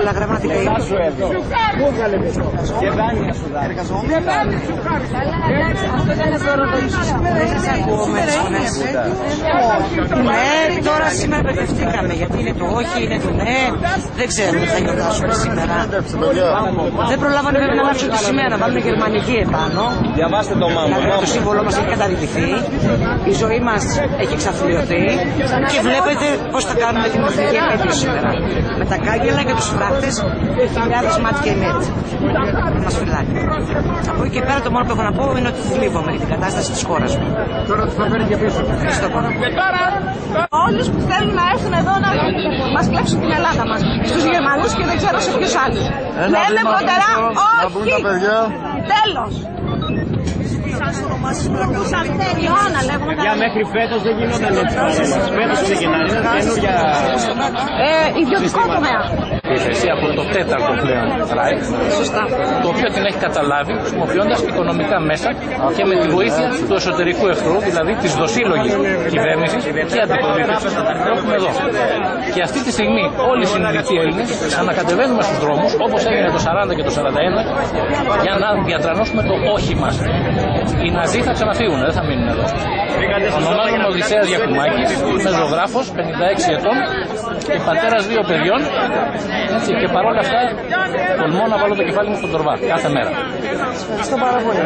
La γραμματικά είναι. Και δάνεια σου δάνεια. Δεν σας ακούω με τις φωνές. Ναι, τώρα σήμερα μπερδευτήκαμε. Γιατί είναι το όχι, είναι το ναι. Δεν ξέρουμε τι θα γιορτάσουμε σήμερα. Δεν προλάβανε βέβαια να αλλάξουν τη σημαία, να βάλουν γερμανική επάνω. Διαβάστε το μάμο. Το σύμβολό μας έχει καταδικηθεί. Η ζωή μας έχει εξαθλιωθεί. Και βλέπετε πώς θα κάνουμε την εθνική επέτειο σήμερα. Με τα κάγκελα και τους φράκτες, χιλιάδες μάτια και μέτ. Μας φυλάει. Από εκεί και πέρα το μόνο που έχω να πω είναι ότι θλίβομαι για την κατάσταση της χώρας μου. Τώρα τους θα φέρει και πίσω. Ευχαριστώ πολύ. Όλους που θέλουν να έρθουν εδώ να μας κλέψουν την Ελλάδα μας. Στους Γερμανούς και δεν ξέρω σε ποιους άλλους. Λέμε φροντερά όχι. Τέλος. Για μέχρι φέτος δεν γινόταν έτσι. Φέτος ξεκινάνε. Είναι καινούργια. Ιδιωτικό τομέα. Η ηγεσία από το τέταρτο πλέον ΡΑΙ, το οποίο την έχει καταλάβει χρησιμοποιώντας οικονομικά μέσα και με τη βοήθεια του εσωτερικού εχθρού, δηλαδή της δοσύλλογης κυβέρνησης και αντιπολίτευσης που έχουμε εδώ. Και αυτή τη στιγμή όλοι οι συνειδητοί Έλληνες ανακατεβαίνουμε στους δρόμους, όπως έγινε το 40 και το 41, για να διατρανώσουμε το όχι μας. Οι Ναζί θα ξαναφύγουν, δεν θα μείνουν εδώ. Ονομάζομαι Οδυσσέας Γιακουμάκης, είμαι ζωγράφος, 56 ετών και πατέρας 2 παιδιών. Έτσι, και παρόλα αυτά τολμώ να βάλω το κεφάλι μου στον τορβά κάθε μέρα. Ευχαριστώ πάρα πολύ.